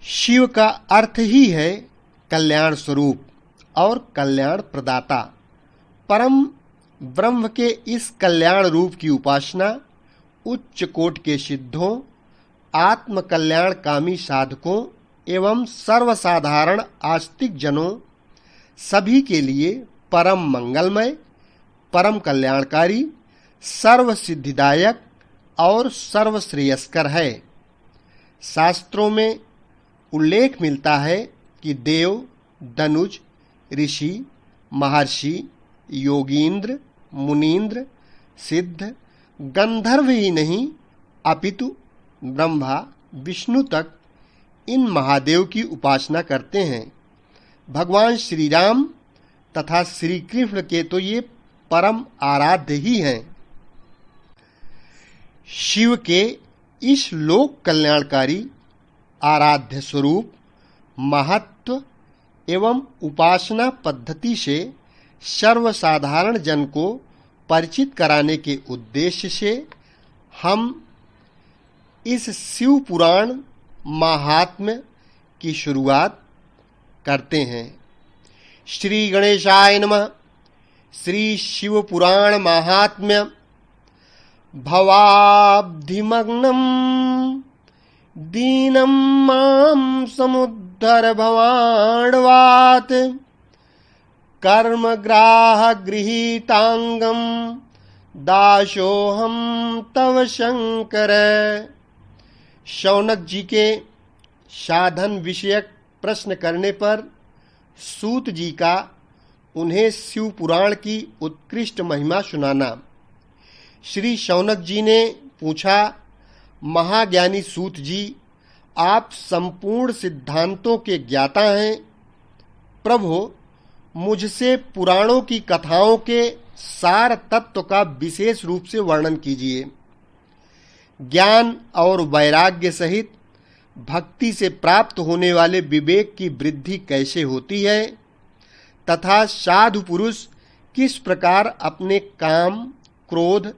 शिव का अर्थ ही है कल्याण स्वरूप और कल्याण प्रदाता। परम ब्रह्म के इस कल्याण रूप की उपासना उच्च कोटि के सिद्धों, आत्म कल्याण कामी साधकों एवं सर्वसाधारण आस्तिक जनों सभी के लिए परम मंगलमय, परम कल्याणकारी, सर्व सिद्धिदायक और सर्वश्रेयस्कर है। शास्त्रों में उल्लेख मिलता है कि देव, दनुज, ऋषि, महर्षि, योगींद्र, मुनींद्र, सिद्ध, गंधर्व ही नहीं अपितु ब्रह्मा, विष्णु तक इन महादेव की उपासना करते हैं। भगवान श्री राम तथा श्री कृष्ण के तो ये परम आराध्य ही हैं। शिव के इस लोक कल्याणकारी आराध्य स्वरूप, महत्व एवं उपासना पद्धति से सर्वसाधारण जन को परिचित कराने के उद्देश्य से हम इस शिव पुराण महात्म्य की शुरुआत करते हैं। श्री गणेशाय नमः। श्री शिव पुराण महात्म्य। भवाब्धिमग्नं दीनं मां समुद्धर भवाण्डवात्, कर्मग्राह गृहीतांगं दासोऽहं तव शंकर। शौनक जी के साधन विषयक प्रश्न करने पर सूत जी का उन्हें शिव पुराण की उत्कृष्ट महिमा सुनाना। श्री शौनक जी ने पूछा, महाज्ञानी सूत जी, आप संपूर्ण सिद्धांतों के ज्ञाता हैं। प्रभु, मुझसे पुराणों की कथाओं के सार तत्व का विशेष रूप से वर्णन कीजिए। ज्ञान और वैराग्य सहित भक्ति से प्राप्त होने वाले विवेक की वृद्धि कैसे होती है तथा साधु पुरुष किस प्रकार अपने काम, क्रोध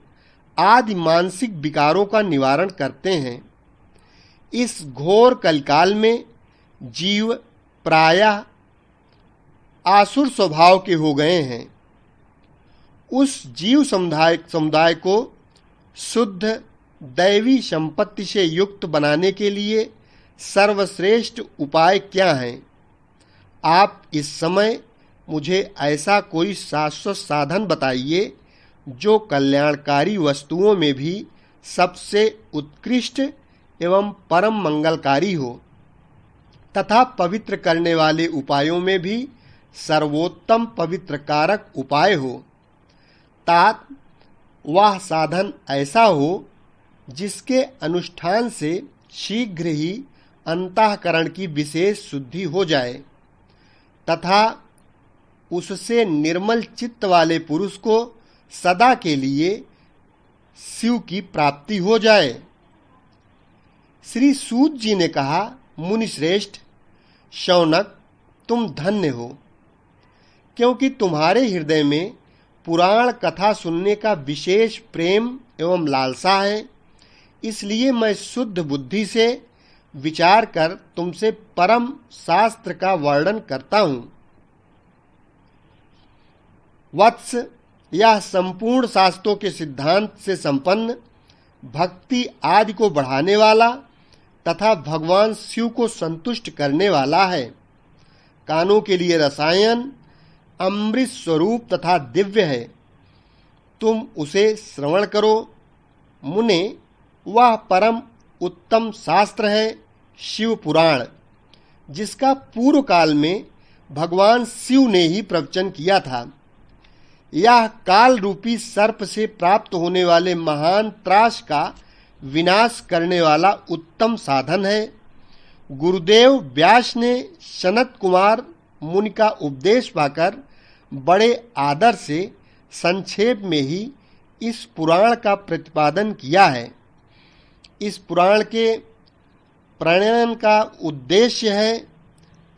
आदि मानसिक विकारों का निवारण करते हैं। इस घोर कलिकाल में जीव प्रायः आसुर स्वभाव के हो गए हैं। उस जीव समुदाय को शुद्ध दैवी संपत्ति से युक्त बनाने के लिए सर्वश्रेष्ठ उपाय क्या है? आप इस समय मुझे ऐसा कोई शाश्वत साधन बताइए जो कल्याणकारी वस्तुओं में भी सबसे उत्कृष्ट एवं परम मंगलकारी हो तथा पवित्र करने वाले उपायों में भी सर्वोत्तम पवित्र कारक उपाय हो। तात वह साधन ऐसा हो जिसके अनुष्ठान से शीघ्र ही अंतःकरण की विशेष शुद्धि हो जाए तथा उससे निर्मल चित्त वाले पुरुष को सदा के लिए शिव की प्राप्ति हो जाए। श्री सूत जी ने कहा, मुनिश्रेष्ठ शौनक, तुम धन्य हो, क्योंकि तुम्हारे हृदय में पुराण कथा सुनने का विशेष प्रेम एवं लालसा है। इसलिए मैं शुद्ध बुद्धि से विचार कर तुमसे परम शास्त्र का वर्णन करता हूँ। वत्स, यह संपूर्ण शास्त्रों के सिद्धांत से संपन्न, भक्ति आदि को बढ़ाने वाला तथा भगवान शिव को संतुष्ट करने वाला है। कानों के लिए रसायन, अमृत स्वरूप तथा दिव्य है। तुम उसे श्रवण करो। मुने, वह परम उत्तम शास्त्र है शिव पुराण, जिसका पूर्व काल में भगवान शिव ने ही प्रवचन किया था। यह काल रूपी सर्प से प्राप्त होने वाले महान त्रास का विनाश करने वाला उत्तम साधन है। गुरुदेव व्यास ने सनत कुमार मुनि का उपदेश पाकर बड़े आदर से संक्षेप में ही इस पुराण का प्रतिपादन किया है। इस पुराण के प्रणयन का उद्देश्य है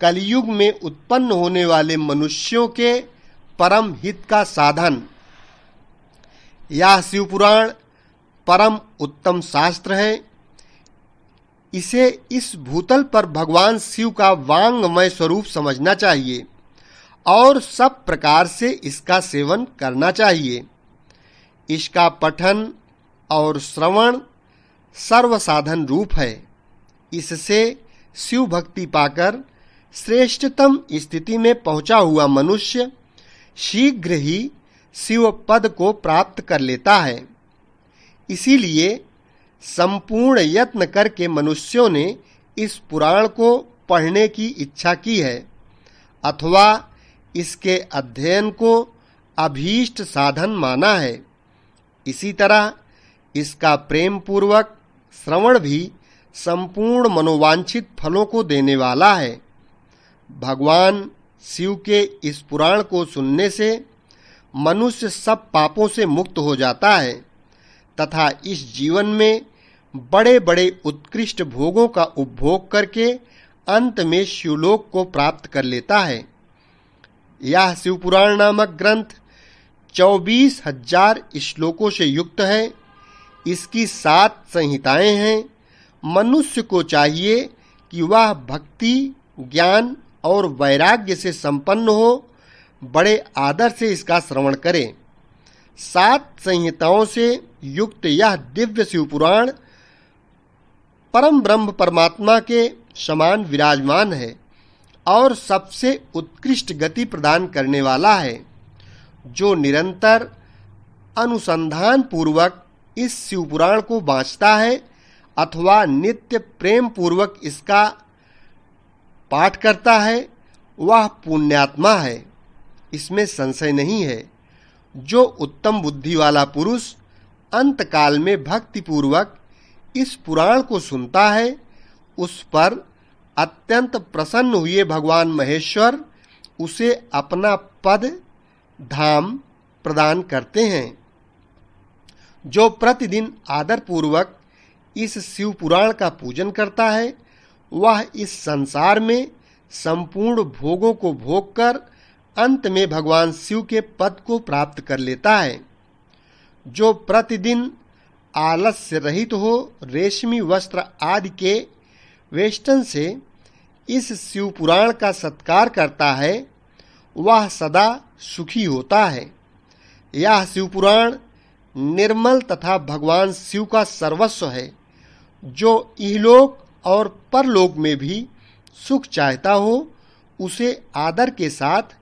कलयुग में उत्पन्न होने वाले मनुष्यों के परम हित का साधन। यह शिव पुराण परम उत्तम शास्त्र है। इसे इस भूतल पर भगवान शिव का वांगमय स्वरूप समझना चाहिए और सब प्रकार से इसका सेवन करना चाहिए। इसका पठन और श्रवण सर्वसाधन रूप है। इससे शिव भक्ति पाकर श्रेष्ठतम स्थिति में पहुंचा हुआ मनुष्य शीघ्र ही शिव पद को प्राप्त कर लेता है। इसीलिए संपूर्ण यत्न करके मनुष्यों ने इस पुराण को पढ़ने की इच्छा की है अथवा इसके अध्ययन को अभीष्ट साधन माना है। इसी तरह इसका प्रेम पूर्वक श्रवण भी संपूर्ण मनोवांछित फलों को देने वाला है। भगवान शिव के इस पुराण को सुनने से मनुष्य सब पापों से मुक्त हो जाता है तथा इस जीवन में बड़े बड़े उत्कृष्ट भोगों का उपभोग करके अंत में शिवलोक को प्राप्त कर लेता है। यह शिवपुराण नामक ग्रंथ 24,000 श्लोकों से युक्त है। इसकी 7 संहिताएं हैं। मनुष्य को चाहिए कि वह भक्ति, ज्ञान और वैराग्य से संपन्न हो, बड़े आदर से इसका श्रवण करे। 7 संहिताओं से युक्त यह दिव्य शिवपुराण परम ब्रह्म परमात्मा के समान विराजमान है और सबसे उत्कृष्ट गति प्रदान करने वाला है। जो निरंतर अनुसंधान पूर्वक इस शिवपुराण को बाँचता है अथवा नित्य प्रेम पूर्वक इसका पाठ करता है, वह पुण्यात्मा है, इसमें संशय नहीं है। जो उत्तम बुद्धि वाला पुरुष अंतकाल में भक्ति पूर्वक इस पुराण को सुनता है, उस पर अत्यंत प्रसन्न हुए भगवान महेश्वर उसे अपना पद धाम प्रदान करते हैं। जो प्रतिदिन आदर पूर्वक इस शिव पुराण का पूजन करता है, वह इस संसार में संपूर्ण भोगों को भोग कर अंत में भगवान शिव के पद को प्राप्त कर लेता है। जो प्रतिदिन आलस्य रहित हो रेशमी वस्त्र आदि के वेष्टन से इस शिव पुराण का सत्कार करता है, वह सदा सुखी होता है। यह शिव पुराण निर्मल तथा भगवान शिव का सर्वस्व है। जो इहलोक और परलोक में भी सुख चाहता हो, उसे आदर के साथ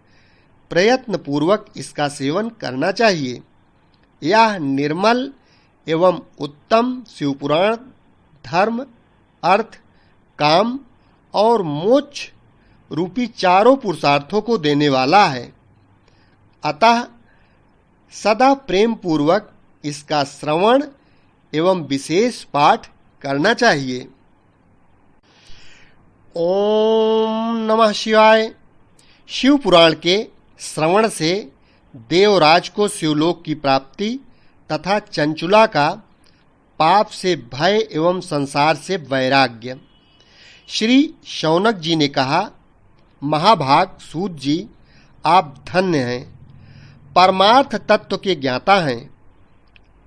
प्रयत्न पूर्वक इसका सेवन करना चाहिए। यह निर्मल एवं उत्तम शिवपुराण धर्म, अर्थ, काम और मोक्ष रूपी चारों पुरुषार्थों को देने वाला है। अतः सदा प्रेम पूर्वक इसका श्रवण एवं विशेष पाठ करना चाहिए। ओम नमः शिवाय। शिव पुराण के श्रवण से देवराज को शिवलोक की प्राप्ति तथा चंचुला का पाप से भय एवं संसार से वैराग्य। श्री शौनक जी ने कहा, महाभाग सूत जी, आप धन्य हैं, परमार्थ तत्व के ज्ञाता हैं।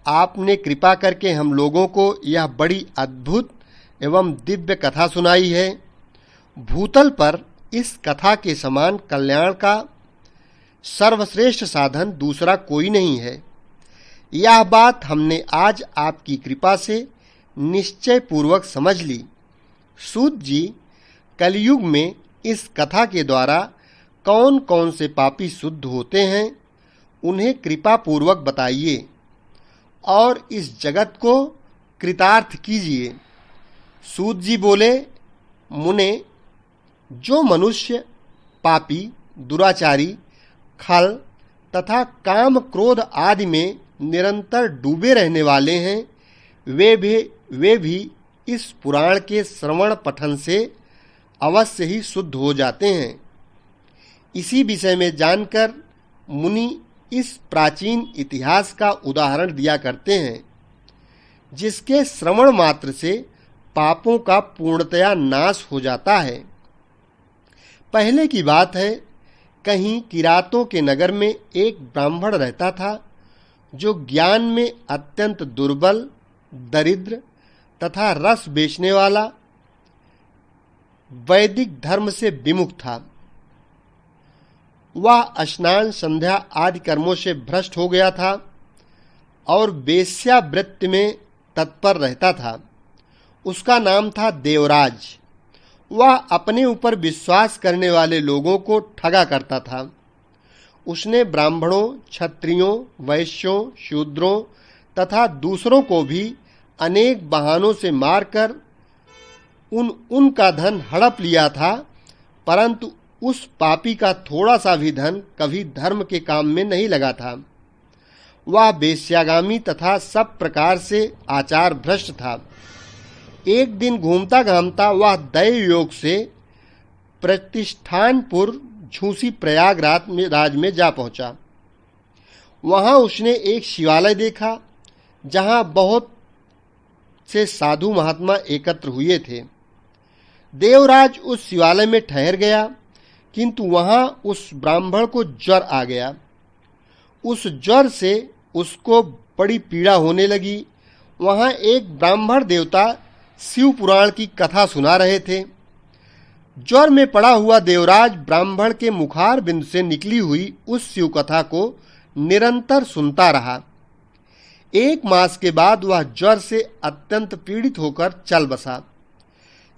आपने कृपा करके हम लोगों को यह बड़ी अद्भुत एवं दिव्य कथा सुनाई है। भूतल पर इस कथा के समान कल्याण का सर्वश्रेष्ठ साधन दूसरा कोई नहीं है। यह बात हमने आज आपकी कृपा से निश्चय पूर्वक समझ ली। सूत जी, कलयुग में इस कथा के द्वारा कौन कौन से पापी शुद्ध होते हैं, उन्हें कृपा पूर्वक बताइए और इस जगत को कृतार्थ कीजिए। सूत जी बोले, मुने, जो मनुष्य पापी, दुराचारी, खल तथा काम क्रोध आदि में निरंतर डूबे रहने वाले हैं, वे भी इस पुराण के श्रवण पठन से अवश्य ही शुद्ध हो जाते हैं। इसी विषय में जानकर मुनि इस प्राचीन इतिहास का उदाहरण दिया करते हैं, जिसके श्रवण मात्र से पापों का पूर्णतया नाश हो जाता है। पहले की बात है, कहीं किरातों के नगर में एक ब्राह्मण रहता था, जो ज्ञान में अत्यंत दुर्बल, दरिद्र तथा रस बेचने वाला वैदिक धर्म से विमुख था। वह स्नान, संध्या आदि कर्मों से भ्रष्ट हो गया था और वेश्यावृत्ति में तत्पर रहता था। उसका नाम था देवराज। वह अपने ऊपर विश्वास करने वाले लोगों को ठगा करता था। उसने ब्राह्मणों, क्षत्रियों, वैश्यों, शूद्रों तथा दूसरों को भी अनेक बहानों से मारकर उनका धन हड़प लिया था, परंतु उस पापी का थोड़ा सा भी धन कभी धर्म के काम में नहीं लगा था। वह वेश्यागामी तथा सब प्रकार से आचार भ्रष्ट था। एक दिन घूमता घामता वह दैव योग से प्रतिष्ठानपुर झूसी प्रयागराज में जा पहुंचा। वहां उसने एक शिवालय देखा जहां बहुत से साधु महात्मा एकत्र हुए थे। देवराज उस शिवालय में ठहर गया, किंतु वहां उस ब्राह्मण को ज्वर आ गया। उस ज्वर से उसको बड़ी पीड़ा होने लगी। वहां एक ब्राह्मण देवता शिव पुराण की कथा सुना रहे थे। ज्वर में पड़ा हुआ देवराज ब्राह्मण के मुखार बिंदु से निकली हुई उस शिव कथा को निरंतर सुनता रहा। 1 मास के बाद वह ज्वर से अत्यंत पीड़ित होकर चल बसा।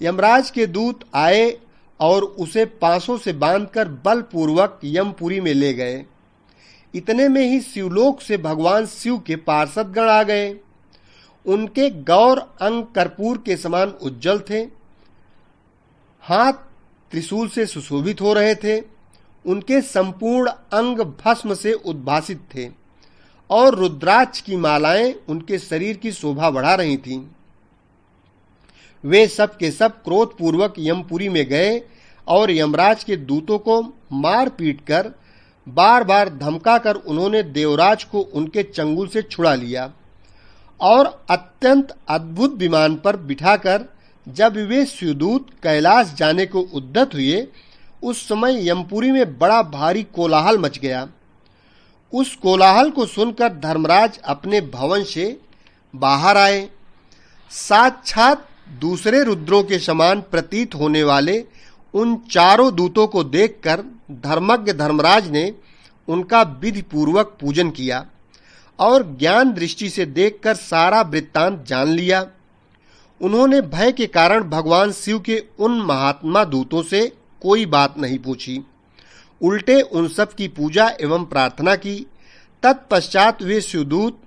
यमराज के दूत आए और उसे पांसों से बांधकर बलपूर्वक यमपुरी में ले गए। इतने में ही शिवलोक से भगवान शिव के पार्षदगण आ गए। उनके गौर अंग कर्पूर के समान उज्जवल थे। हाथ त्रिशूल से सुशोभित हो रहे थे। उनके संपूर्ण अंग भस्म से उद्भासित थे और रुद्राक्ष की मालाएं उनके शरीर की शोभा बढ़ा रही थीं। वे सब के सब क्रोधपूर्वक यमपुरी में गए और यमराज के दूतों को मार पीट कर बार बार धमकाकर उन्होंने देवराज को उनके चंगुल से छुड़ा लिया और अत्यंत अद्भुत विमान पर बिठाकर जब वे शिवदूत कैलाश जाने को उद्यत हुए, उस समय यमपुरी में बड़ा भारी कोलाहल मच गया। उस कोलाहल को सुनकर धर्मराज अपने भवन से बाहर आए। साक्षात दूसरे रुद्रों के समान प्रतीत होने वाले उन चारों दूतों को देखकर धर्मज्ञ धर्मराज ने उनका विधि पूर्वक पूजन किया और ज्ञान दृष्टि से देखकर सारा वृत्तांत जान लिया। उन्होंने भय के कारण भगवान शिव के उन महात्मा दूतों से कोई बात नहीं पूछी, उल्टे उन सब की पूजा एवं प्रार्थना की। तत्पश्चात वे शिवदूत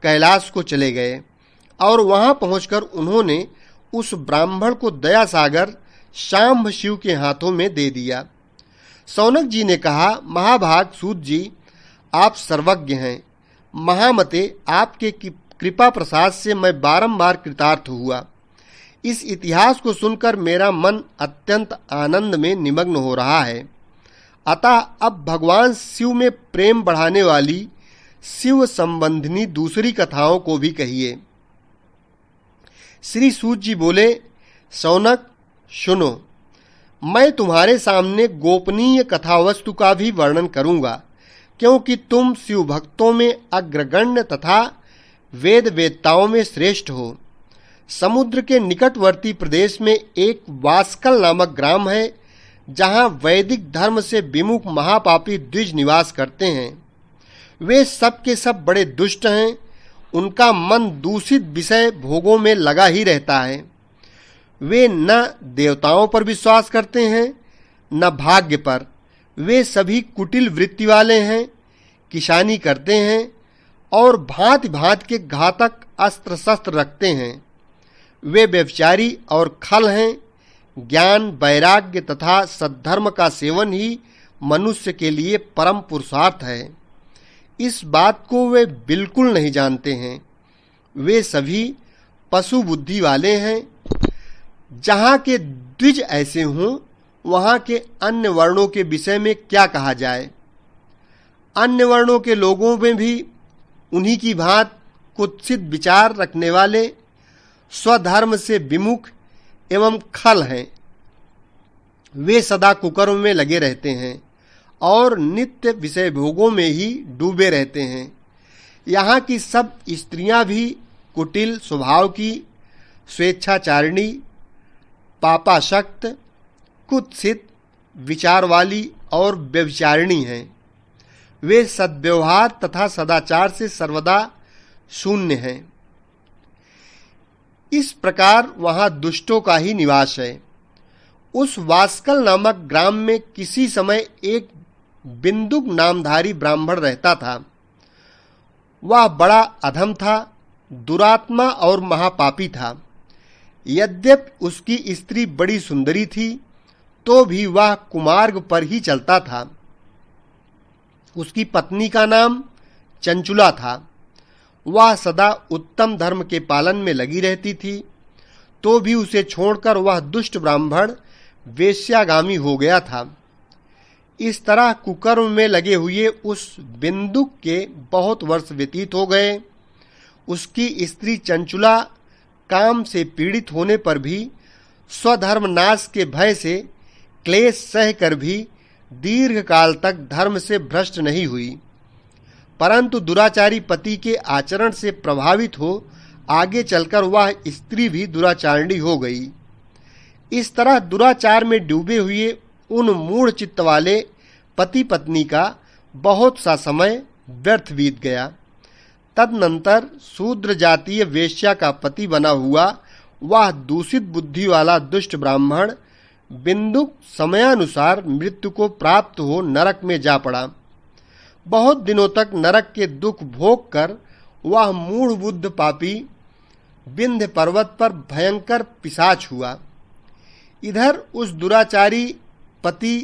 कैलाश को चले गए और वहां पहुंचकर उन्होंने उस ब्राह्मण को दया सागर शाम्भ शिव के हाथों में दे दिया। सौनक जी ने कहा, महाभाग सूत जी, आप सर्वज्ञ हैं। महामते, आपके कृपा प्रसाद से मैं बारंबार कृतार्थ हुआ। इस इतिहास को सुनकर मेरा मन अत्यंत आनंद में निमग्न हो रहा है। अतः अब भगवान शिव में प्रेम बढ़ाने वाली शिव संबंधिनी दूसरी कथाओं को भी कहिए। श्री सूत जी बोले, सौनक सुनो, मैं तुम्हारे सामने गोपनीय कथा वस्तु का भी वर्णन करूंगा, क्योंकि तुम शिव भक्तों में अग्रगण्य तथा वेद वेदताओं में श्रेष्ठ हो। समुद्र के निकटवर्ती प्रदेश में एक वास्कल नामक ग्राम है, जहां वैदिक धर्म से विमुख महापापी द्विज निवास करते हैं। वे सब के सब बड़े दुष्ट हैं। उनका मन दूषित विषय भोगों में लगा ही रहता है। वे न देवताओं पर विश्वास करते हैं न भाग्य पर। वे सभी कुटिल वृत्ति वाले हैं, किसानी करते हैं और भांति भांति के घातक अस्त्र शस्त्र रखते हैं। वे व्यभिचारी और खल हैं। ज्ञान, वैराग्य तथा सद्धर्म का सेवन ही मनुष्य के लिए परम पुरुषार्थ है। इस बात को वे बिल्कुल नहीं जानते हैं। वे सभी पशु बुद्धि वाले हैं। जहाँ के द्विज ऐसे हों, वहाँ के अन्य वर्णों के विषय में क्या कहा जाए। अन्य वर्णों के लोगों में भी उन्हीं की भांति कुत्सित विचार रखने वाले, स्वधर्म से विमुख एवं खल हैं। वे सदा कुकर्म में लगे रहते हैं और नित्य विषय भोगों में ही डूबे रहते हैं। यहाँ की सब स्त्रियां भी कुटिल स्वभाव की, स्वेच्छाचारिणी, पापाशक्त कुत्सित विचार वाली और व्यभिचारिणी हैं। वे सद्व्यवहार तथा सदाचार से सर्वदा शून्य हैं। इस प्रकार वहां दुष्टों का ही निवास है। उस वास्कल नामक ग्राम में किसी समय एक बिंदुक नामधारी ब्राह्मण रहता था। वह बड़ा अधम था, दुरात्मा और महापापी था। यद्यपि उसकी स्त्री बड़ी सुंदरी थी, तो भी वह कुमार्ग पर ही चलता था। उसकी पत्नी का नाम चंचुला था। वह सदा उत्तम धर्म के पालन में लगी रहती थी, तो भी उसे छोड़कर वह दुष्ट ब्राह्मण वेश्यागामी हो गया था। इस तरह कुकर्म में लगे हुए उस बिंदुक के बहुत वर्ष व्यतीत हो गए। उसकी स्त्री चंचुला काम से पीड़ित होने पर भी स्वधर्म नाश के भय से क्लेश सह कर भी दीर्घ काल तक धर्म से भ्रष्ट नहीं हुई, परंतु दुराचारी पति के आचरण से प्रभावित हो आगे चलकर वह स्त्री भी दुराचारिणी हो गई। इस तरह दुराचार में डूबे हुए उन मूढ़ चित्त वाले पति पत्नी का बहुत सा समय व्यर्थ बीत गया। तदनंतर शूद्र जातीय वेश्या का पति बना हुआ वह दूषित बुद्धि वाला दुष्ट ब्राह्मण बिंदुक समयानुसार मृत्यु को प्राप्त हो नरक में जा पड़ा। बहुत दिनों तक नरक के दुख भोग कर वह मूढ़ बुद्ध पापी विंध्य पर्वत पर भयंकर पिशाच हुआ। इधर उस दुराचारी पति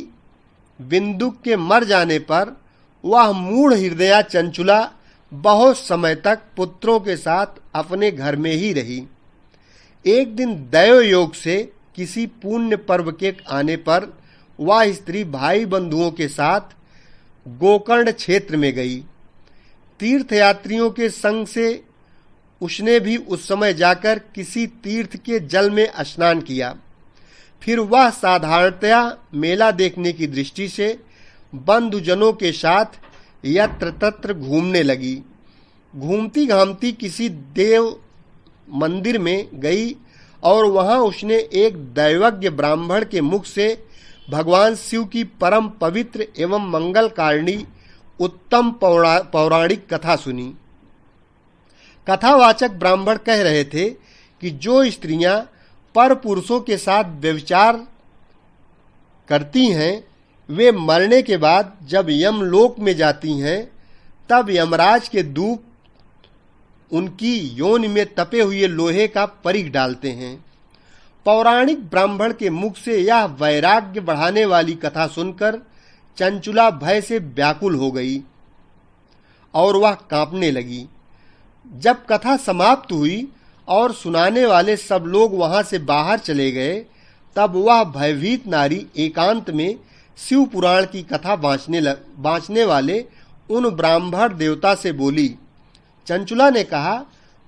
बिंदुक के मर जाने पर वह मूढ़ हृदया चंचुला बहुत समय तक पुत्रों के साथ अपने घर में ही रही। एक दिन दैव योग से किसी पुण्य पर्व के आने पर वह स्त्री भाई बंधुओं के साथ गोकर्ण क्षेत्र में गई। तीर्थयात्रियों के संग से उसने भी उस समय जाकर किसी तीर्थ के जल में स्नान किया। फिर वह साधारणतया मेला देखने की दृष्टि से बंधुजनों के साथ यत्र तत्र घूमने लगी। घूमती घामती किसी देव मंदिर में गई और वहां उसने एक दैवज्ञ ब्राह्मण के मुख से भगवान शिव की परम पवित्र एवं मंगलकारिणी उत्तम पौराणिक कथा सुनी। कथावाचक ब्राह्मण कह रहे थे कि जो स्त्रियां पर पुरुषों के साथ व्यभिचार करती हैं, वे मरने के बाद जब यमलोक में जाती हैं, तब यमराज के दूत उनकी योनि में तपे हुए लोहे का परिघ डालते हैं। पौराणिक ब्राह्मण के मुख से यह वैराग्य बढ़ाने वाली कथा सुनकर चंचुला भय से व्याकुल हो गई और वह कांपने लगी। जब कथा समाप्त हुई और सुनाने वाले सब लोग वहां से बाहर चले गए, तब वह भयभीत नारी एकांत में शिव पुराण की कथा बांचने वाले उन ब्राह्मण देवता से बोली। चंचुला ने कहा,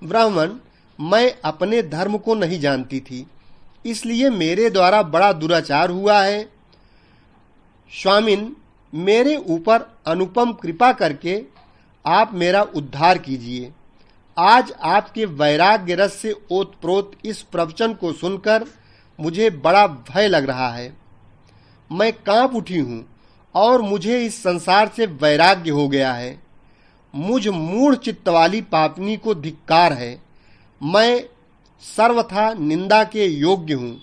ब्राह्मण, मैं अपने धर्म को नहीं जानती थी, इसलिए मेरे द्वारा बड़ा दुराचार हुआ है। स्वामिन, मेरे ऊपर अनुपम कृपा करके आप मेरा उद्धार कीजिए। आज आपके वैराग्य रस से ओतप्रोत इस प्रवचन को सुनकर मुझे बड़ा भय लग रहा है। मैं कांप उठी हूँ और मुझे इस संसार से वैराग्य हो गया है। मुझ मूढ़ चित्त वाली पापनी को धिक्कार है। मैं सर्वथा निंदा के योग्य हूँ,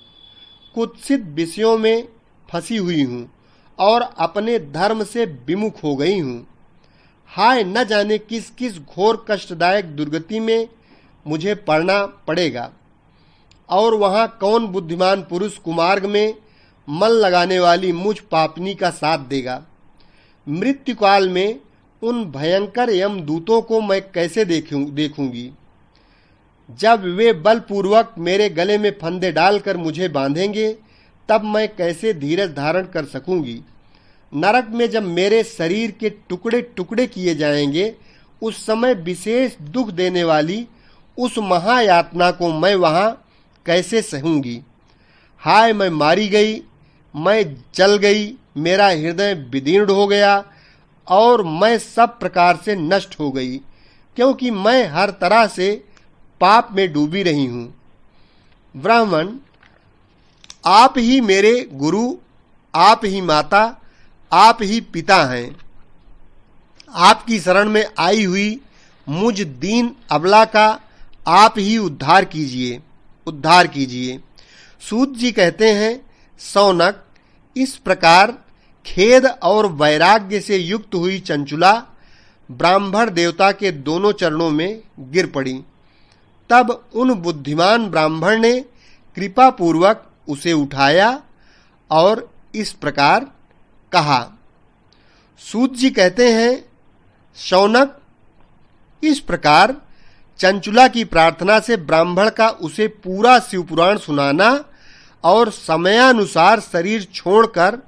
कुत्सित विषयों में फंसी हुई हूँ और अपने धर्म से विमुख हो गई हूँ। हाय, न जाने किस किस घोर कष्टदायक दुर्गति में मुझे पड़ना पड़ेगा और वहाँ कौन बुद्धिमान पुरुष कुमार्ग में मन लगाने वाली मुझ पापनी का साथ देगा। मृत्युकाल में उन भयंकर यमदूतों को मैं कैसे देखूंगी। जब वे बलपूर्वक मेरे गले में फंदे डालकर मुझे बांधेंगे, तब मैं कैसे धीरज धारण कर सकूंगी। नरक में जब मेरे शरीर के टुकड़े टुकड़े किए जाएंगे, उस समय विशेष दुख देने वाली उस महायातना को मैं वहां कैसे सहूंगी। हाय, मैं मारी गई, मैं जल गई, मेरा हृदय विदीर्ण हो गया और मैं सब प्रकार से नष्ट हो गई, क्योंकि मैं हर तरह से पाप में डूबी रही हूं। ब्राह्मण, आप ही मेरे गुरु, आप ही माता, आप ही पिता हैं। आपकी शरण में आई हुई मुझ दीन अबला का आप ही उद्धार कीजिए, उद्धार कीजिए। सूत जी कहते हैं, शौनक, इस प्रकार खेद और वैराग्य से युक्त हुई चंचुला ब्राह्मण देवता के दोनों चरणों में गिर पड़ी। तब उन बुद्धिमान ब्राह्मण ने कृपा पूर्वक उसे उठाया और इस प्रकार कहा। सूत जी कहते हैं, शौनक, इस प्रकार चंचुला की प्रार्थना से ब्राह्मण का उसे पूरा शिवपुराण सुनाना और समयानुसार शरीर छोड़कर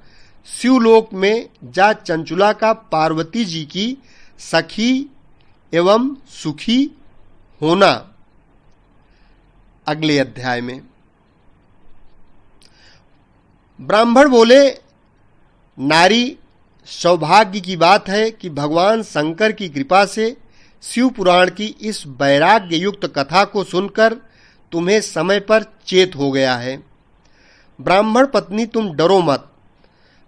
शिवलोक में जा चंचुला का पार्वती जी की सखी एवं सुखी होना। अगले अध्याय में ब्राह्मण बोले, नारी, सौभाग्य की बात है कि भगवान शंकर की कृपा से शिव पुराण की इस वैराग्य युक्त कथा को सुनकर तुम्हें समय पर चेत हो गया है। ब्राह्मण पत्नी, तुम डरो मत,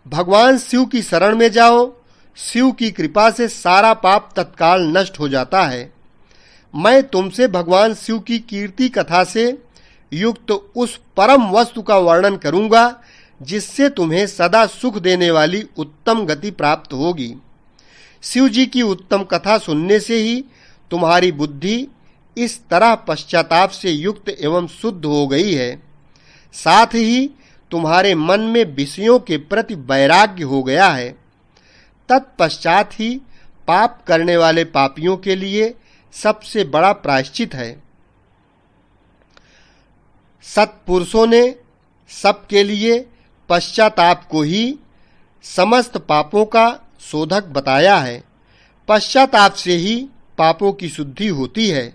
भगवान शिव की शरण में जाओ। शिव की कृपा से सारा पाप तत्काल नष्ट हो जाता है। मैं तुमसे भगवान शिव की कीर्ति कथा से युक्त उस परम वस्तु का वर्णन करूंगा जिससे तुम्हें सदा सुख देने वाली उत्तम गति प्राप्त होगी। शिव जी की उत्तम कथा सुनने से ही तुम्हारी बुद्धि इस तरह पश्चाताप से युक्त एवं शुद्ध हो गई है। साथ ही तुम्हारे मन में विषयों के प्रति वैराग्य हो गया है। तत्पश्चात ही पाप करने वाले पापियों के लिए सबसे बड़ा प्रायश्चित है। सत्पुरुषों ने सबके लिए पश्चाताप को ही समस्त पापों का शोधक बताया है। पश्चाताप से ही पापों की शुद्धि होती है।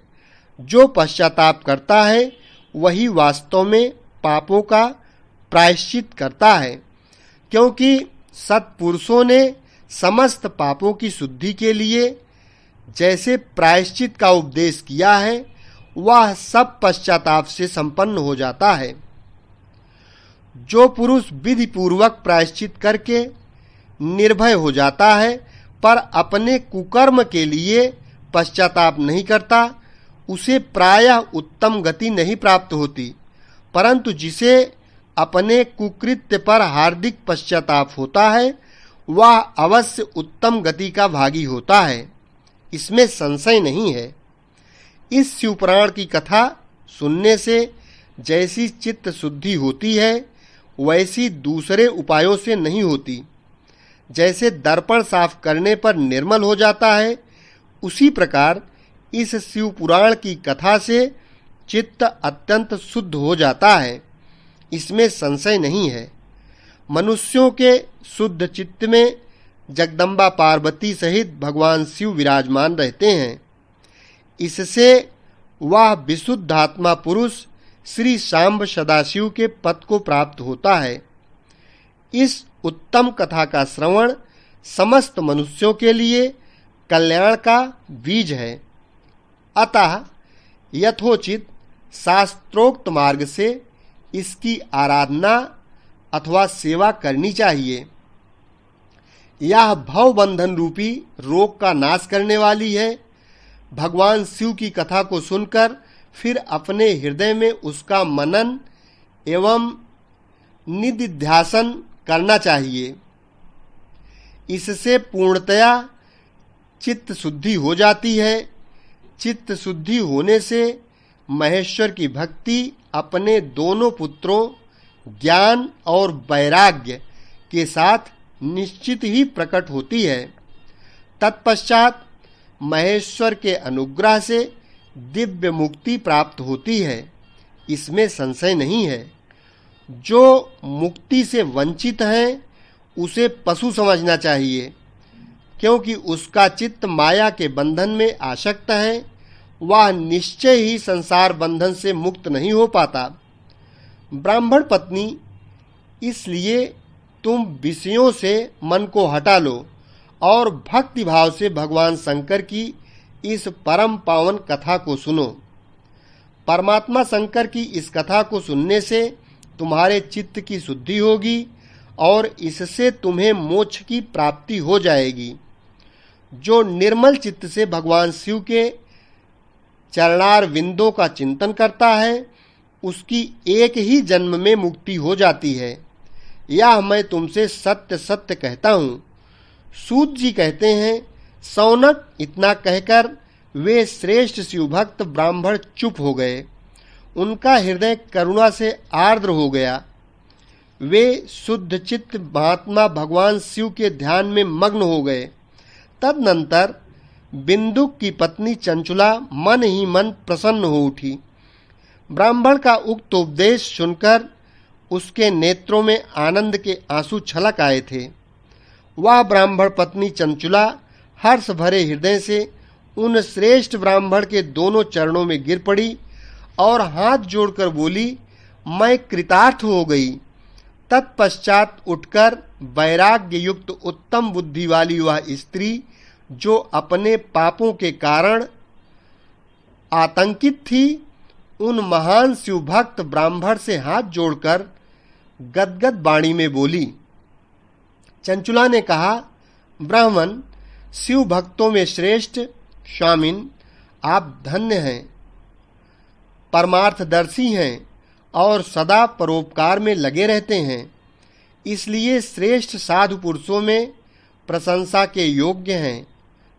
जो पश्चाताप करता है वही वास्तव में पापों का प्रायश्चित करता है, क्योंकि सत्पुरुषों ने समस्त पापों की शुद्धि के लिए जैसे प्रायश्चित का उपदेश किया है वह सब पश्चाताप से संपन्न हो जाता है। जो पुरुष विधि पूर्वक प्रायश्चित करके निर्भय हो जाता है पर अपने कुकर्म के लिए पश्चाताप नहीं करता, उसे प्रायः उत्तम गति नहीं प्राप्त होती, परंतु जिसे अपने कुकृत्य पर हार्दिक पश्चाताप होता है वह अवश्य उत्तम गति का भागी होता है, इसमें संशय नहीं है। इस शिवपुराण की कथा सुनने से जैसी चित्त शुद्धि होती है वैसी दूसरे उपायों से नहीं होती। जैसे दर्पण साफ करने पर निर्मल हो जाता है, उसी प्रकार इस शिवपुराण की कथा से चित्त अत्यंत शुद्ध हो जाता है, इसमें संशय नहीं है। मनुष्यों के शुद्ध चित्त में जगदम्बा पार्वती सहित भगवान शिव विराजमान रहते हैं। इससे वह विशुद्ध आत्मा पुरुष श्री सांब सदाशिव के पद को प्राप्त होता है। इस उत्तम कथा का श्रवण समस्त मनुष्यों के लिए कल्याण का बीज है। अतः यथोचित शास्त्रोक्त मार्ग से इसकी आराधना अथवा सेवा करनी चाहिए। यह भव बंधन रूपी रोग का नाश करने वाली है। भगवान शिव की कथा को सुनकर फिर अपने हृदय में उसका मनन एवं निधिध्यासन करना चाहिए। इससे पूर्णतया चित्त शुद्धि हो जाती है। चित्त शुद्धि होने से महेश्वर की भक्ति अपने दोनों पुत्रों ज्ञान और वैराग्य के साथ निश्चित ही प्रकट होती है। तत्पश्चात महेश्वर के अनुग्रह से दिव्य मुक्ति प्राप्त होती है, इसमें संशय नहीं है। जो मुक्ति से वंचित है उसे पशु समझना चाहिए, क्योंकि उसका चित्त माया के बंधन में आसक्त है। वह निश्चय ही संसार बंधन से मुक्त नहीं हो पाता। ब्राह्मण पत्नी, इसलिए तुम विषयों से मन को हटा लो और भक्ति भाव से भगवान शंकर की इस परम पावन कथा को सुनो। परमात्मा शंकर की इस कथा को सुनने से तुम्हारे चित्त की शुद्धि होगी और इससे तुम्हें मोक्ष की प्राप्ति हो जाएगी। जो निर्मल चित्त से भगवान शिव के चरणार विंदों का चिंतन करता है, उसकी एक ही जन्म में मुक्ति हो जाती है। यह मैं तुमसे सत्य सत्य कहता हूँ। सूत जी कहते हैं, सौनक इतना कहकर वे श्रेष्ठ शिवभक्त ब्राह्मण चुप हो गए। उनका हृदय करुणा से आर्द्र हो गया। वे शुद्ध चित्त महात्मा भगवान शिव के ध्यान में मग्न हो गए। तदनंतर बिंदुक की पत्नी चंचुला मन ही मन प्रसन्न हो उठी। ब्राह्मण का उक्त उपदेश सुनकर उसके नेत्रों में आनंद के आंसू छलक आए थे। वह ब्राह्मण पत्नी चंचुला हर्ष भरे हृदय से उन श्रेष्ठ ब्राह्मण के दोनों चरणों में गिर पड़ी और हाथ जोड़कर बोली, मैं कृतार्थ हो गई। तत्पश्चात उठकर वैराग्य युक्त उत्तम बुद्धि वाली वह स्त्री, जो अपने पापों के कारण आतंकित थी, उन महान शिवभक्त ब्राह्मण से हाथ जोड़कर गदगद वाणी में बोली। चंचुला ने कहा, ब्राह्मण, शिव भक्तों में श्रेष्ठ स्वामिन, आप धन्य हैं, परमार्थदर्शी हैं और सदा परोपकार में लगे रहते हैं, इसलिए श्रेष्ठ साधु पुरुषों में प्रशंसा के योग्य हैं।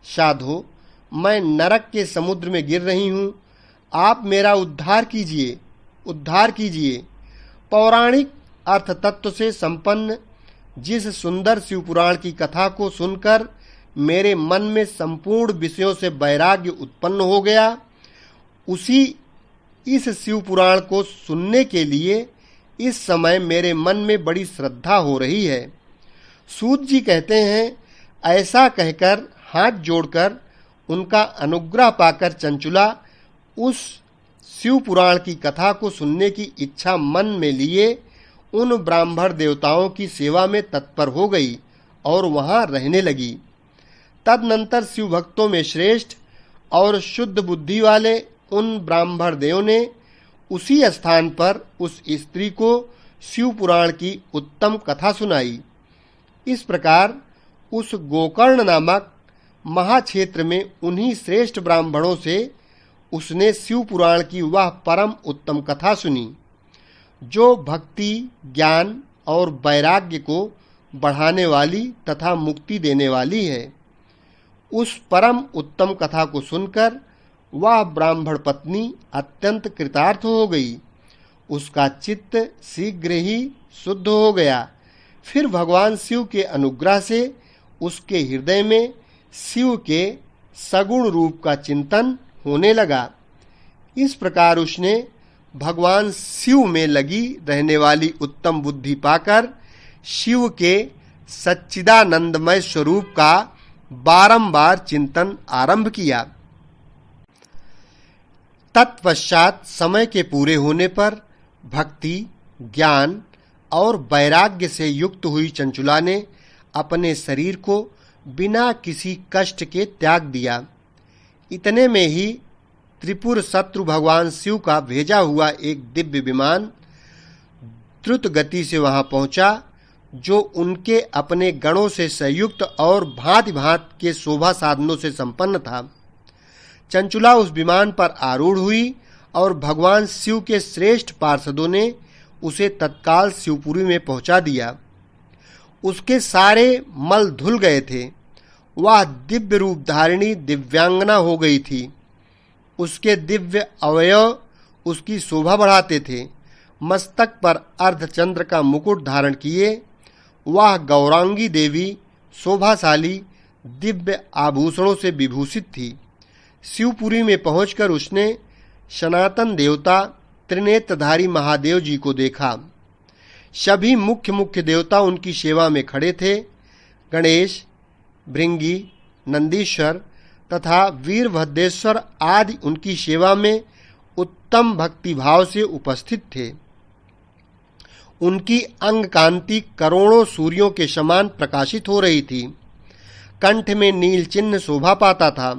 साधो, मैं नरक के समुद्र में गिर रही हूँ, आप मेरा उद्धार कीजिए, उद्धार कीजिए। पौराणिक अर्थ तत्व से संपन्न जिस सुंदर शिवपुराण की कथा को सुनकर मेरे मन में संपूर्ण विषयों से वैराग्य उत्पन्न हो गया, उसी इस शिवपुराण को सुनने के लिए इस समय मेरे मन में बड़ी श्रद्धा हो रही है। सूत जी कहते हैं, ऐसा कहकर हाथ जोड़कर उनका अनुग्रह पाकर चंचुला उस शिवपुराण की कथा को सुनने की इच्छा मन में लिए उन ब्राह्मण देवताओं की सेवा में तत्पर हो गई और वहां रहने लगी। तदनंतर शिव भक्तों में श्रेष्ठ और शुद्ध बुद्धि वाले उन ब्राह्मण देव ने उसी स्थान पर उस स्त्री को शिव पुराण की उत्तम कथा सुनाई। इस प्रकार उस गोकर्ण नामक महाक्षेत्र में उन्हीं श्रेष्ठ ब्राह्मणों से उसने शिव पुराण की वह परम उत्तम कथा सुनी, जो भक्ति, ज्ञान और वैराग्य को बढ़ाने वाली तथा मुक्ति देने वाली है। उस परम उत्तम कथा को सुनकर वह ब्राह्मण पत्नी अत्यंत कृतार्थ हो गई। उसका चित्त शीघ्र ही शुद्ध हो गया। फिर भगवान शिव के अनुग्रह से उसके हृदय में शिव के सगुण रूप का चिंतन होने लगा। इस प्रकार उसने भगवान शिव में लगी रहने वाली उत्तम बुद्धि पाकर शिव के सच्चिदानंदमय स्वरूप का बारंबार चिंतन आरंभ किया। तत्पश्चात समय के पूरे होने पर भक्ति, ज्ञान और वैराग्य से युक्त हुई चंचुला ने अपने शरीर को बिना किसी कष्ट के त्याग दिया। इतने में ही त्रिपुर शत्रु भगवान शिव का भेजा हुआ एक दिव्य विमान द्रुत गति से वहां पहुंचा, जो उनके अपने गणों से संयुक्त और भांति भांति के शोभा साधनों से संपन्न था। चंचुला उस विमान पर आरूढ़ हुई और भगवान शिव के श्रेष्ठ पार्षदों ने उसे तत्काल शिवपुरी में पहुंचा दिया। उसके सारे मल धुल गए थे। वह दिव्य रूप धारिणी दिव्यांगना हो गई थी। उसके दिव्य अवयव उसकी शोभा बढ़ाते थे। मस्तक पर अर्धचंद्र का मुकुट धारण किए वह गौरांगी देवी शोभाशाली दिव्य आभूषणों से विभूषित थी। शिवपुरी में पहुंचकर उसने सनातन देवता त्रिनेत्रधारी महादेव जी को देखा। सभी मुख्य मुख्य देवता उनकी सेवा में खड़े थे। गणेश, भृंगी, नंदीश्वर तथा वीरभद्रेश्वर आदि उनकी सेवा में उत्तम भक्तिभाव से उपस्थित थे। उनकी अंग कांति करोड़ों सूर्यों के समान प्रकाशित हो रही थी। कंठ में नील चिन्ह शोभा पाता था।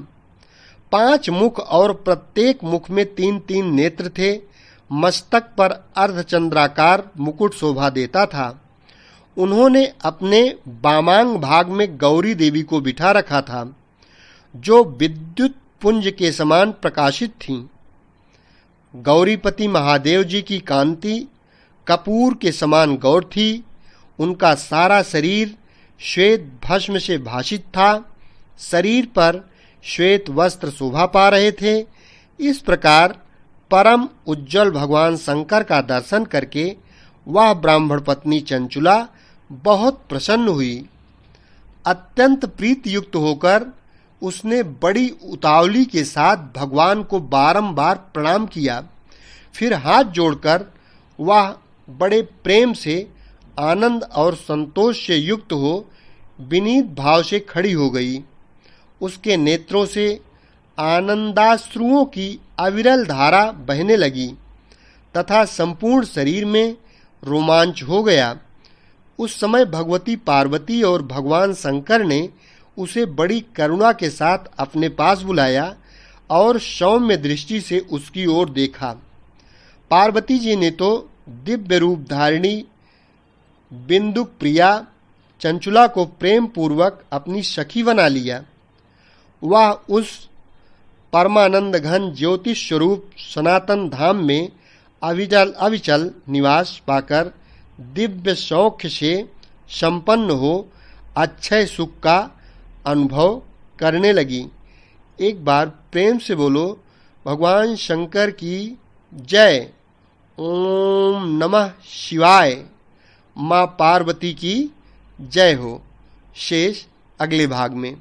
5 मुख और प्रत्येक मुख में 3-3 नेत्र थे। मस्तक पर अर्धचंद्राकार मुकुट शोभा देता था। उन्होंने अपने वामांग भाग में गौरी देवी को बिठा रखा था, जो विद्युत पुंज के समान प्रकाशित थीं। गौरीपति महादेव जी की कांति कपूर के समान गौर थी। उनका सारा शरीर श्वेत भस्म से भासित था। शरीर पर श्वेत वस्त्र शोभा पा रहे थे। इस प्रकार परम उज्जवल भगवान शंकर का दर्शन करके वह ब्राह्मण पत्नी चंचुला बहुत प्रसन्न हुई। अत्यंत प्रीति युक्त होकर उसने बड़ी उतावली के साथ भगवान को बारंबार प्रणाम किया। फिर हाथ जोड़कर वह बड़े प्रेम से, आनंद और संतोष से युक्त हो विनीत भाव से खड़ी हो गई। उसके नेत्रों से आनंदाश्रुओं की अविरल धारा बहने लगी तथा संपूर्ण शरीर में रोमांच हो गया। उस समय भगवती पार्वती और भगवान शंकर ने उसे बड़ी करुणा के साथ अपने पास बुलाया और सौम्य दृष्टि से उसकी ओर देखा। पार्वती जी ने तो दिव्य रूप धारिणी बिंदु प्रिया चंचुला को प्रेम पूर्वक अपनी सखी बना लिया। वह उस परमानंद घन ज्योतिष स्वरूप सनातन धाम में अविचल निवास पाकर दिव्य सौख्य से संपन्न हो अक्षय सुख का अनुभव करने लगी। एक बार प्रेम से बोलो, भगवान शंकर की जय। ओम नमः शिवाय। माँ पार्वती की जय हो। शेष अगले भाग में।